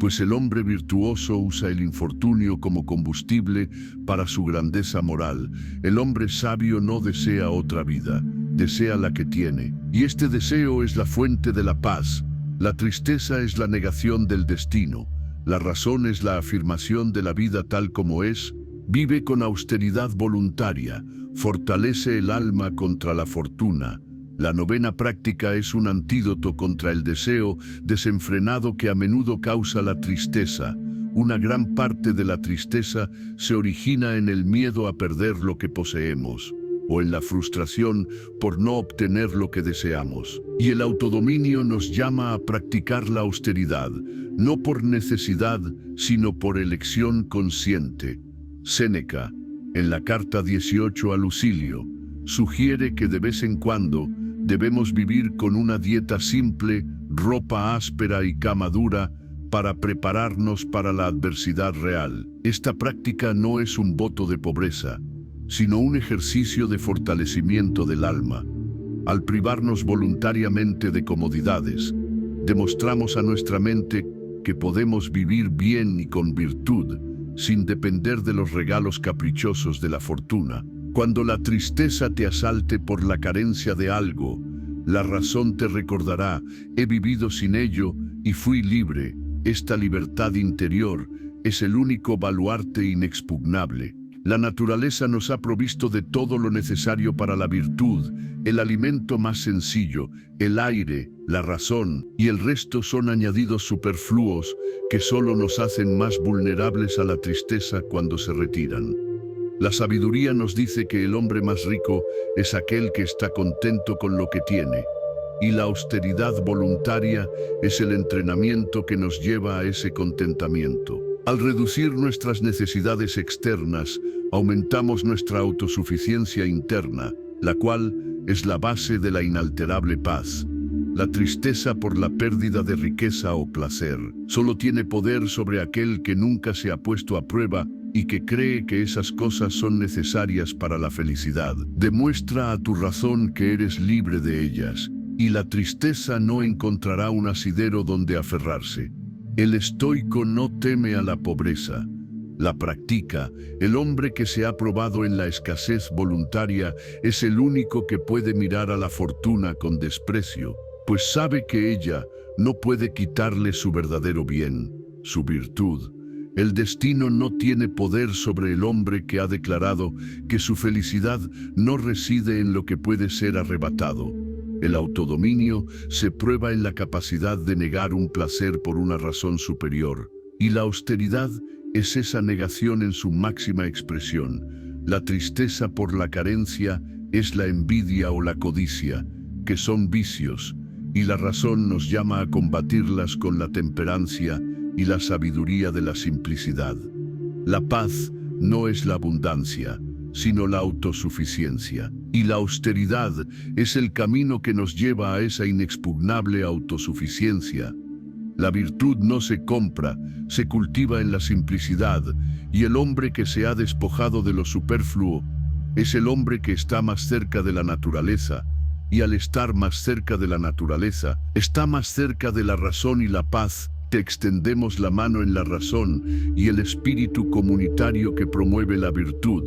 pues el hombre virtuoso usa el infortunio como combustible para su grandeza moral. El hombre sabio no desea otra vida, desea la que tiene, y este deseo es la fuente de la paz. La tristeza es la negación del destino, la razón es la afirmación de la vida tal como es. Vive con austeridad voluntaria, fortalece el alma contra la fortuna. La novena práctica es un antídoto contra el deseo desenfrenado que a menudo causa la tristeza. Una gran parte de la tristeza se origina en el miedo a perder lo que poseemos, o en la frustración por no obtener lo que deseamos. Y el autodominio nos llama a practicar la austeridad, no por necesidad, sino por elección consciente. Séneca, en la carta 18 a Lucilio, sugiere que de vez en cuando debemos vivir con una dieta simple, ropa áspera y cama dura, para prepararnos para la adversidad real. Esta práctica no es un voto de pobreza, sino un ejercicio de fortalecimiento del alma. Al privarnos voluntariamente de comodidades, demostramos a nuestra mente que podemos vivir bien y con virtud, sin depender de los regalos caprichosos de la fortuna. Cuando la tristeza te asalte por la carencia de algo, la razón te recordará: he vivido sin ello y fui libre. Esta libertad interior es el único baluarte inexpugnable. La naturaleza nos ha provisto de todo lo necesario para la virtud, el alimento más sencillo, el aire, la razón, y el resto son añadidos superfluos que solo nos hacen más vulnerables a la tristeza cuando se retiran. La sabiduría nos dice que el hombre más rico es aquel que está contento con lo que tiene, y la austeridad voluntaria es el entrenamiento que nos lleva a ese contentamiento. Al reducir nuestras necesidades externas, aumentamos nuestra autosuficiencia interna, la cual es la base de la inalterable paz. La tristeza por la pérdida de riqueza o placer solo tiene poder sobre aquel que nunca se ha puesto a prueba y que cree que esas cosas son necesarias para la felicidad. Demuestra a tu razón que eres libre de ellas, y la tristeza no encontrará un asidero donde aferrarse. El estoico no teme a la pobreza. La practica. El hombre que se ha probado en la escasez voluntaria es el único que puede mirar a la fortuna con desprecio, pues sabe que ella no puede quitarle su verdadero bien, su virtud. El destino no tiene poder sobre el hombre que ha declarado que su felicidad no reside en lo que puede ser arrebatado. El autodominio se prueba en la capacidad de negar un placer por una razón superior, y la austeridad es esa negación en su máxima expresión. La tristeza por la carencia es la envidia o la codicia, que son vicios, y la razón nos llama a combatirlas con la temperancia y la sabiduría de la simplicidad. La paz no es la abundancia, sino la autosuficiencia, y la austeridad es el camino que nos lleva a esa inexpugnable autosuficiencia. La virtud no se compra, se cultiva en la simplicidad, y el hombre que se ha despojado de lo superfluo es el hombre que está más cerca de la naturaleza, y al estar más cerca de la naturaleza, está más cerca de la razón y la paz. Te extendemos la mano en la razón y el espíritu comunitario que promueve la virtud.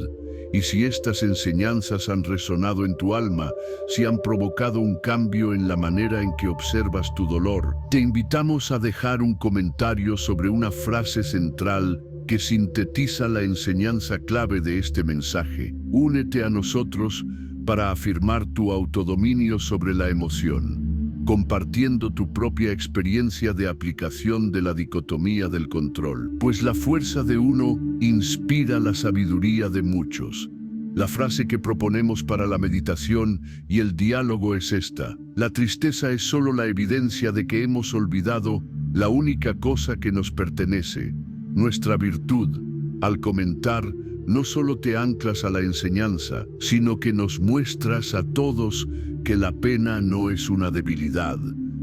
Y si estas enseñanzas han resonado en tu alma, si han provocado un cambio en la manera en que observas tu dolor, te invitamos a dejar un comentario sobre una frase central que sintetiza la enseñanza clave de este mensaje. Únete a nosotros para afirmar tu autodominio sobre la emoción, compartiendo tu propia experiencia de aplicación de la dicotomía del control, pues la fuerza de uno inspira la sabiduría de muchos. La frase que proponemos para la meditación y el diálogo es esta: la tristeza es solo la evidencia de que hemos olvidado la única cosa que nos pertenece, nuestra virtud. Al comentar, no solo te anclas a la enseñanza, sino que nos muestras a todos que la pena no es una debilidad,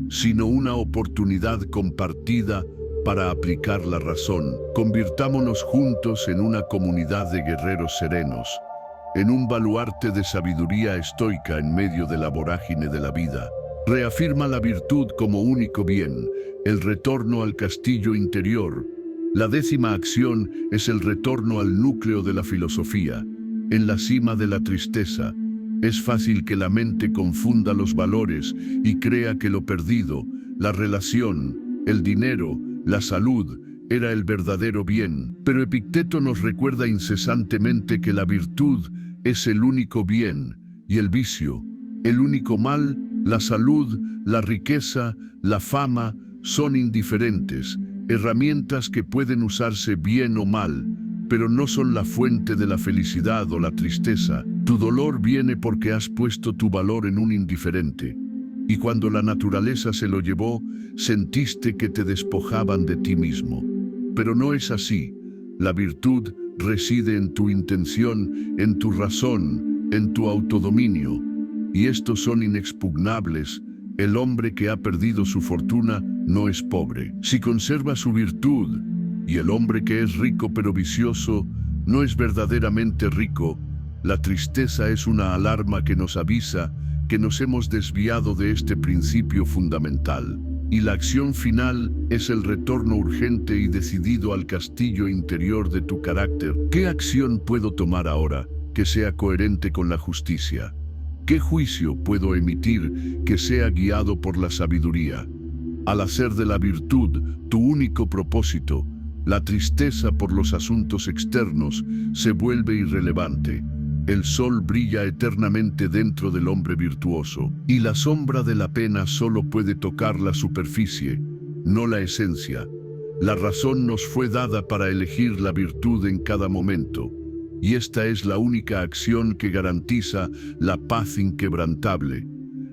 sino una oportunidad compartida para aplicar la razón. Convirtámonos juntos en una comunidad de guerreros serenos, en un baluarte de sabiduría estoica en medio de la vorágine de la vida. Reafirma la virtud como único bien, el retorno al castillo interior. La 10ª acción es el retorno al núcleo de la filosofía. En la cima de la tristeza, es fácil que la mente confunda los valores y crea que lo perdido, la relación, el dinero, la salud, era el verdadero bien. Pero Epicteto nos recuerda incesantemente que la virtud es el único bien y el vicio, el único mal. La salud, la riqueza, la fama son indiferentes, herramientas que pueden usarse bien o mal, pero no son la fuente de la felicidad o la tristeza. Tu dolor viene porque has puesto tu valor en un indiferente. Y cuando la naturaleza se lo llevó, sentiste que te despojaban de ti mismo. Pero no es así. La virtud reside en tu intención, en tu razón, en tu autodominio. Y estos son inexpugnables. El hombre que ha perdido su fortuna no es pobre, si conserva su virtud, y el hombre que es rico pero vicioso no es verdaderamente rico. La tristeza es una alarma que nos avisa que nos hemos desviado de este principio fundamental, y la acción final es el retorno urgente y decidido al castillo interior de tu carácter. ¿Qué acción puedo tomar ahora que sea coherente con la justicia? ¿Qué juicio puedo emitir que sea guiado por la sabiduría? Al hacer de la virtud tu único propósito, la tristeza por los asuntos externos se vuelve irrelevante. El sol brilla eternamente dentro del hombre virtuoso, y la sombra de la pena solo puede tocar la superficie, no la esencia. La razón nos fue dada para elegir la virtud en cada momento, y esta es la única acción que garantiza la paz inquebrantable.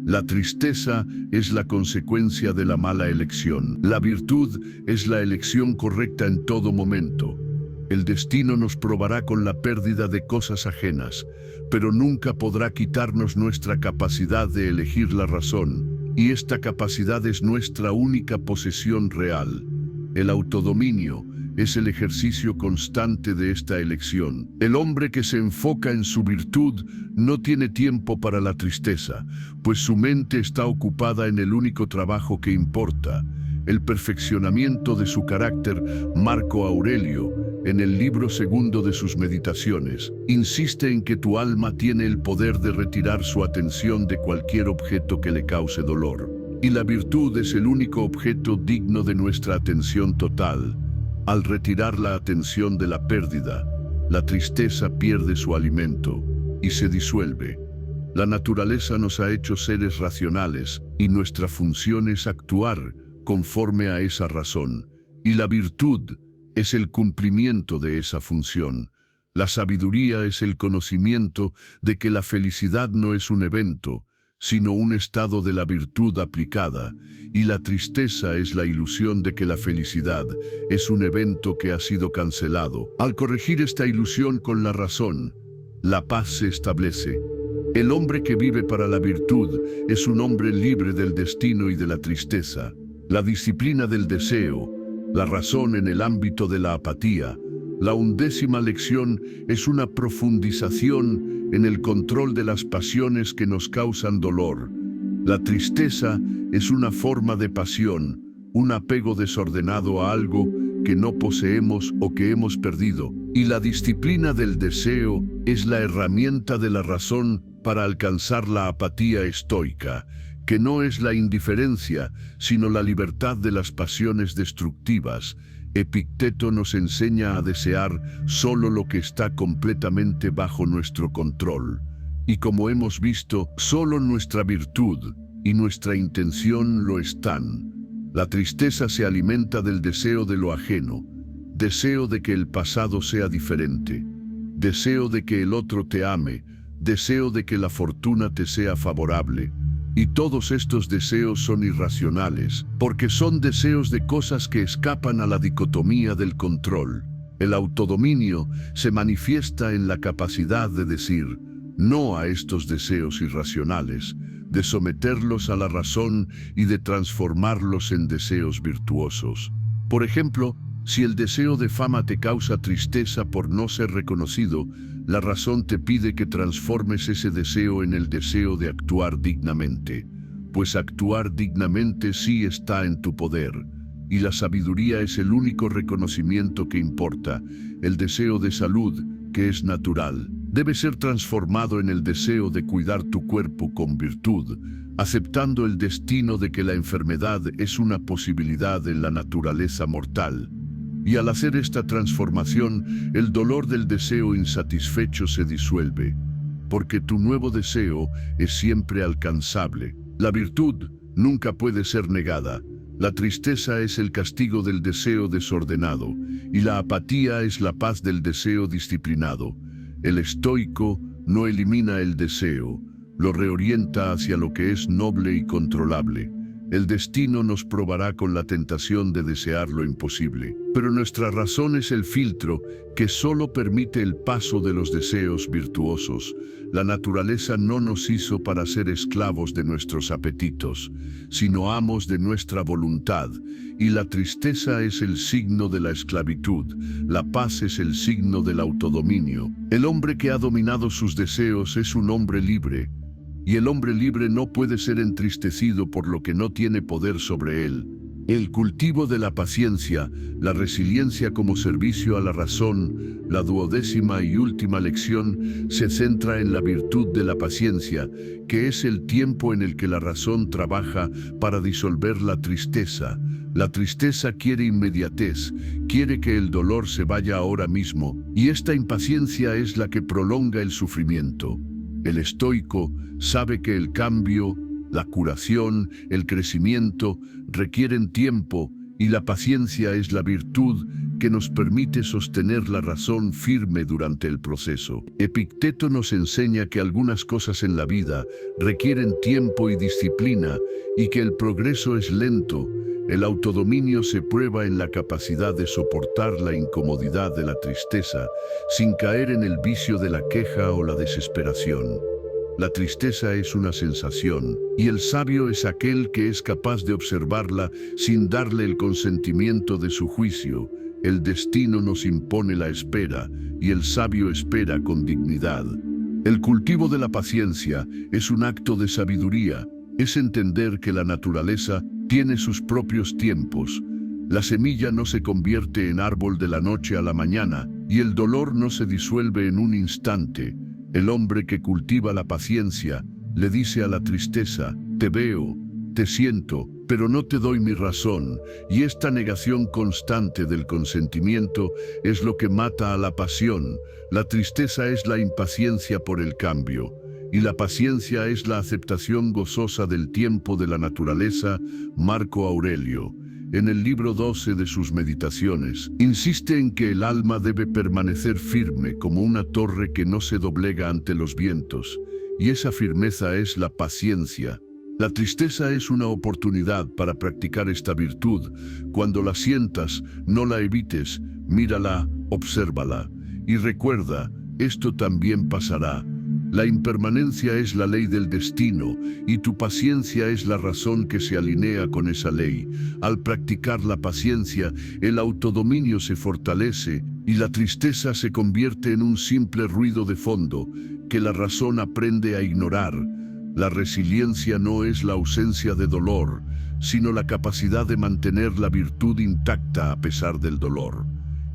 La tristeza es la consecuencia de la mala elección. La virtud es la elección correcta en todo momento. El destino nos probará con la pérdida de cosas ajenas, pero nunca podrá quitarnos nuestra capacidad de elegir la razón, y esta capacidad es nuestra única posesión real. El autodominio es el ejercicio constante de esta elección. El hombre que se enfoca en su virtud no tiene tiempo para la tristeza, pues su mente está ocupada en el único trabajo que importa, el perfeccionamiento de su carácter. Marco Aurelio, en el libro segundo de sus Meditaciones, insiste en que tu alma tiene el poder de retirar su atención de cualquier objeto que le cause dolor. Y la virtud es el único objeto digno de nuestra atención total. Al retirar la atención de la pérdida, la tristeza pierde su alimento y se disuelve. La naturaleza nos ha hecho seres racionales y nuestra función es actuar conforme a esa razón. Y la virtud es el cumplimiento de esa función. La sabiduría es el conocimiento de que la felicidad no es un evento, sino un estado de la virtud aplicada, y la tristeza es la ilusión de que la felicidad es un evento que ha sido cancelado. Al corregir esta ilusión con la razón, la paz se establece. El hombre que vive para la virtud es un hombre libre del destino y de la tristeza. La disciplina del deseo, la razón en el ámbito de la apatía. La 11ª lección es una profundización en el control de las pasiones que nos causan dolor. La tristeza es una forma de pasión, un apego desordenado a algo que no poseemos o que hemos perdido. Y la disciplina del deseo es la herramienta de la razón para alcanzar la apatía estoica, que no es la indiferencia, sino la libertad de las pasiones destructivas. Epicteto nos enseña a desear solo lo que está completamente bajo nuestro control. Y como hemos visto, solo nuestra virtud y nuestra intención lo están. La tristeza se alimenta del deseo de lo ajeno, deseo de que el pasado sea diferente, deseo de que el otro te ame, deseo de que la fortuna te sea favorable. Y todos estos deseos son irracionales, porque son deseos de cosas que escapan a la dicotomía del control. El autodominio se manifiesta en la capacidad de decir no a estos deseos irracionales, de someterlos a la razón y de transformarlos en deseos virtuosos. Por ejemplo, si el deseo de fama te causa tristeza por no ser reconocido, la razón te pide que transformes ese deseo en el deseo de actuar dignamente, pues actuar dignamente sí está en tu poder, y la sabiduría es el único reconocimiento que importa. El deseo de salud, que es natural, debe ser transformado en el deseo de cuidar tu cuerpo con virtud, aceptando el destino de que la enfermedad es una posibilidad en la naturaleza mortal. Y al hacer esta transformación, el dolor del deseo insatisfecho se disuelve, porque tu nuevo deseo es siempre alcanzable. La virtud nunca puede ser negada. La tristeza es el castigo del deseo desordenado, y la apatía es la paz del deseo disciplinado. El estoico no elimina el deseo, lo reorienta hacia lo que es noble y controlable. El destino nos probará con la tentación de desear lo imposible, pero nuestra razón es el filtro que solo permite el paso de los deseos virtuosos. La naturaleza no nos hizo para ser esclavos de nuestros apetitos, sino amos de nuestra voluntad, y la tristeza es el signo de la esclavitud, la paz es el signo del autodominio. El hombre que ha dominado sus deseos es un hombre libre, y el hombre libre no puede ser entristecido por lo que no tiene poder sobre él. El cultivo de la paciencia, la resiliencia como servicio a la razón, la 12ª y última lección, se centra en la virtud de la paciencia, que es el tiempo en el que la razón trabaja para disolver la tristeza. La tristeza quiere inmediatez, quiere que el dolor se vaya ahora mismo, y esta impaciencia es la que prolonga el sufrimiento. El estoico sabe que el cambio, la curación, el crecimiento requieren tiempo, y la paciencia es la virtud que nos permite sostener la razón firme durante el proceso. Epicteto nos enseña que algunas cosas en la vida requieren tiempo y disciplina, y que el progreso es lento. El autodominio se prueba en la capacidad de soportar la incomodidad de la tristeza, sin caer en el vicio de la queja o la desesperación. La tristeza es una sensación, y el sabio es aquel que es capaz de observarla sin darle el consentimiento de su juicio. El destino nos impone la espera y el sabio espera con dignidad. El cultivo de la paciencia es un acto de sabiduría, es entender que la naturaleza tiene sus propios tiempos. La semilla no se convierte en árbol de la noche a la mañana y el dolor no se disuelve en un instante. El hombre que cultiva la paciencia le dice a la tristeza: te veo, te siento, pero no te doy mi razón, y esta negación constante del consentimiento es lo que mata a la pasión. La tristeza es la impaciencia por el cambio, y la paciencia es la aceptación gozosa del tiempo de la naturaleza. Marco Aurelio, en el libro 12 de sus Meditaciones, insiste en que el alma debe permanecer firme como una torre que no se doblega ante los vientos, y esa firmeza es la paciencia. La tristeza es una oportunidad para practicar esta virtud. Cuando la sientas, no la evites, mírala, obsérvala. Y recuerda, esto también pasará. La impermanencia es la ley del destino, y tu paciencia es la razón que se alinea con esa ley. Al practicar la paciencia, el autodominio se fortalece, y la tristeza se convierte en un simple ruido de fondo, que la razón aprende a ignorar. La resiliencia no es la ausencia de dolor, sino la capacidad de mantener la virtud intacta a pesar del dolor.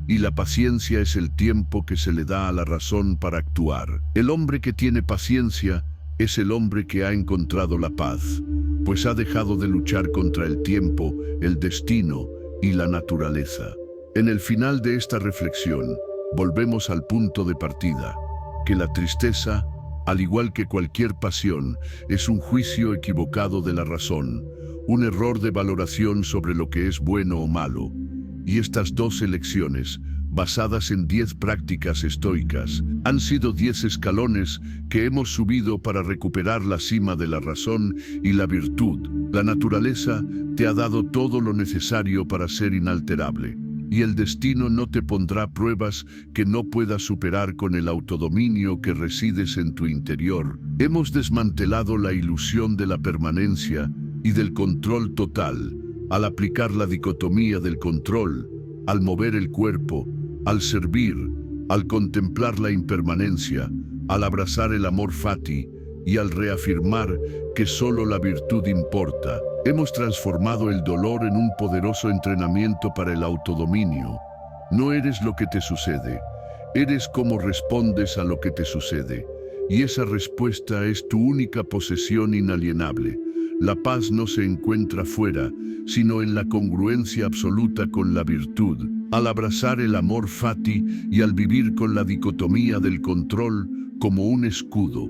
Y la paciencia es el tiempo que se le da a la razón para actuar. El hombre que tiene paciencia es el hombre que ha encontrado la paz, pues ha dejado de luchar contra el tiempo, el destino y la naturaleza. En el final de esta reflexión, volvemos al punto de partida, que la tristeza, al igual que cualquier pasión, es un juicio equivocado de la razón, un error de valoración sobre lo que es bueno o malo. Y estas dos elecciones, basadas en 10 prácticas estoicas, han sido 10 escalones que hemos subido para recuperar la cima de la razón y la virtud. La naturaleza te ha dado todo lo necesario para ser inalterable, y el destino no te pondrá pruebas que no puedas superar con el autodominio que resides en tu interior. Hemos desmantelado la ilusión de la permanencia y del control total, al aplicar la dicotomía del control, al mover el cuerpo, al servir, al contemplar la impermanencia, al abrazar el amor fati y al reafirmar que solo la virtud importa. Hemos transformado el dolor en un poderoso entrenamiento para el autodominio. No eres lo que te sucede, eres cómo respondes a lo que te sucede, y esa respuesta es tu única posesión inalienable. La paz no se encuentra fuera, sino en la congruencia absoluta con la virtud, al abrazar el amor fati y al vivir con la dicotomía del control como un escudo.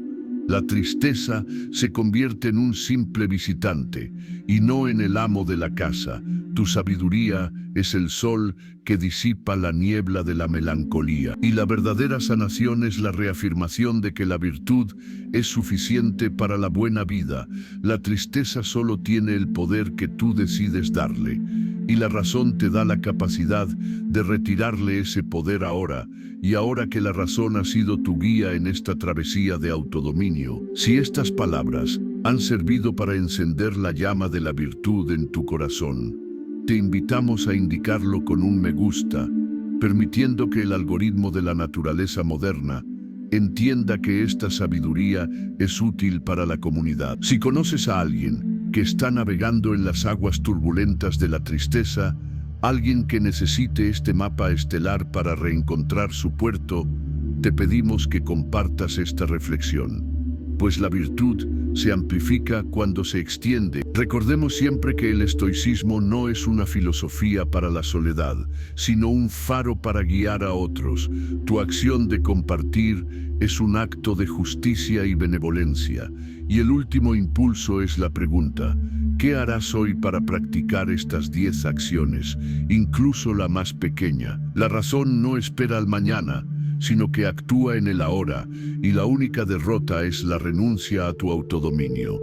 La tristeza se convierte en un simple visitante y no en el amo de la casa. Tu sabiduría es el sol que disipa la niebla de la melancolía. Y la verdadera sanación es la reafirmación de que la virtud es suficiente para la buena vida. La tristeza solo tiene el poder que tú decides darle. Y la razón te da la capacidad de retirarle ese poder ahora, y ahora que la razón ha sido tu guía en esta travesía de autodominio. Si estas palabras han servido para encender la llama de la virtud en tu corazón, te invitamos a indicarlo con un me gusta, permitiendo que el algoritmo de la naturaleza moderna entienda que esta sabiduría es útil para la comunidad. Si conoces a alguien que está navegando en las aguas turbulentas de la tristeza, alguien que necesite este mapa estelar para reencontrar su puerto, te pedimos que compartas esta reflexión, pues la virtud se amplifica cuando se extiende. Recordemos siempre que el estoicismo no es una filosofía para la soledad, sino un faro para guiar a otros. Tu acción de compartir es un acto de justicia y benevolencia. Y el último impulso es la pregunta: ¿qué harás hoy para practicar estas 10 acciones, incluso la más pequeña? La razón no espera al mañana, sino que actúa en el ahora, y la única derrota es la renuncia a tu autodominio.